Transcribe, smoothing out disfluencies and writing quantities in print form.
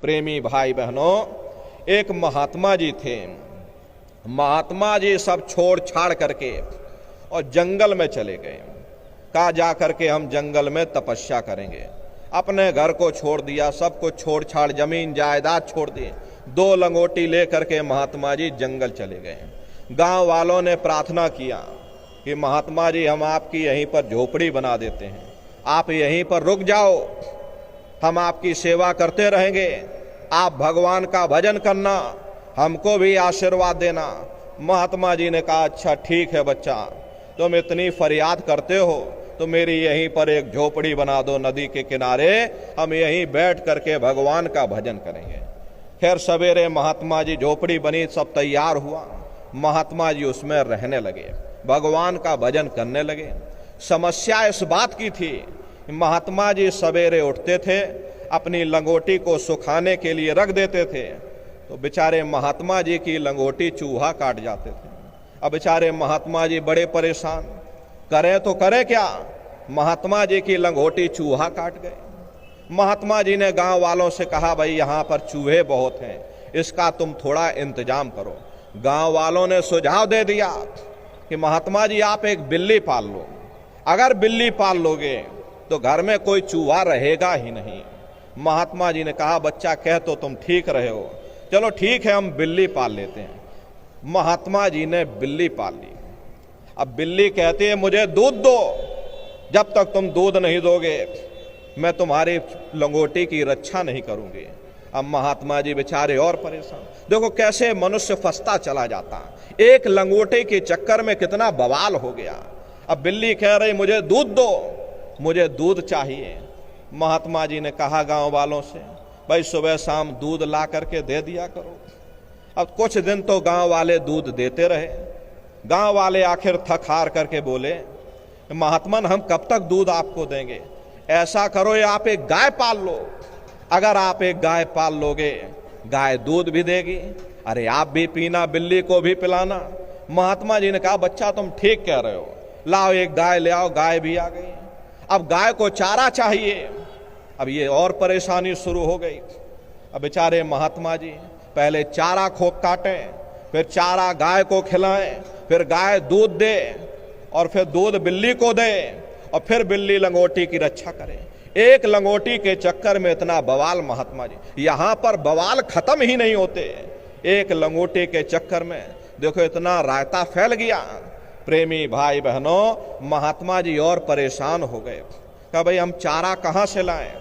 प्रेमी भाई बहनों, एक महात्मा जी थे। महात्मा जी सब छोड़ छाड़ करके और जंगल में चले गए। कहा जा करके हम जंगल में तपस्या करेंगे। अपने घर को छोड़ दिया, सब कुछ छोड़ छाड़, जमीन जायदाद छोड़ दी। 2 लंगोटी लेकर के महात्मा जी जंगल चले गए। गांव वालों ने प्रार्थना किया कि महात्मा जी हम आपकी यहीं पर झोपड़ी बना देते हैं, आप यहीं पर रुक जाओ, हम आपकी सेवा करते रहेंगे, आप भगवान का भजन करना, हमको भी आशीर्वाद देना। महात्मा जी ने कहा अच्छा ठीक है बच्चा, तुम इतनी फरियाद करते हो तो मेरी यहीं पर एक झोपड़ी बना दो नदी के किनारे, हम यहीं बैठ करके भगवान का भजन करेंगे। खैर सवेरे महात्मा जी झोपड़ी बनी, सब तैयार हुआ, महात्मा जी उसमें रहने लगे, भगवान का भजन करने लगे। समस्या इस बात की थी, महात्मा जी सवेरे उठते थे, अपनी लंगोटी को सुखाने के लिए रख देते थे, तो बेचारे महात्मा जी की लंगोटी चूहा काट जाते थे। अब बेचारे महात्मा जी बड़े परेशान, करें तो करें क्या, महात्मा जी की लंगोटी चूहा काट गए। महात्मा जी ने गांव वालों से कहा भाई यहाँ पर चूहे बहुत हैं, इसका तुम थोड़ा इंतजाम करो। गांव वालों ने सुझाव दे दिया कि महात्मा जी आप एक बिल्ली पाल लो, अगर बिल्ली पाल लोगे तो घर में कोई चूहा रहेगा ही नहीं। महात्मा जी ने कहा बच्चा कह तो तुम ठीक रहे हो, चलो ठीक है हम बिल्ली पाल लेते हैं। महात्मा जी ने बिल्ली पाल ली। अब बिल्ली कहती है मुझे दूध दो, जब तक तुम दूध नहीं दोगे मैं तुम्हारी लंगोटी की रक्षा नहीं करूंगी। अब महात्मा जी बेचारे और परेशान, देखो कैसे मनुष्य फंसता चला जाता, एक लंगोटी के चक्कर में कितना बवाल हो गया। अब बिल्ली कह रही मुझे दूध दो, मुझे दूध चाहिए। महात्मा जी ने कहा गांव वालों से भाई सुबह शाम दूध ला करके दे दिया करो। अब कुछ दिन तो गांव वाले दूध देते रहे। गांव वाले आखिर थक हार करके बोले महात्मन हम कब तक दूध आपको देंगे, ऐसा करो ये आप एक गाय पाल लो, अगर आप एक गाय पाल लोगे गाय दूध भी देगी, अरे आप भी पीना, बिल्ली को भी पिलाना। महात्मा जी ने कहा बच्चा तुम ठीक कह रहे हो, लाओ एक गाय ले आओ। गाय भी आ गई। अब गाय को चारा चाहिए। अब ये और परेशानी शुरू हो गई। अब बेचारे महात्मा जी पहले चारा खोप काटें, फिर चारा गाय को खिलाएं, फिर गाय दूध दे और फिर दूध बिल्ली को दे और फिर बिल्ली लंगोटी की रक्षा करे। एक लंगोटी के चक्कर में इतना बवाल। महात्मा जी यहां पर बवाल खत्म ही नहीं होते, एक लंगोटी के चक्कर में देखो इतना रायता फैल गया। प्रेमी भाई बहनों, महात्मा जी और परेशान हो गए, कहा भाई हम चारा कहां से लाएं।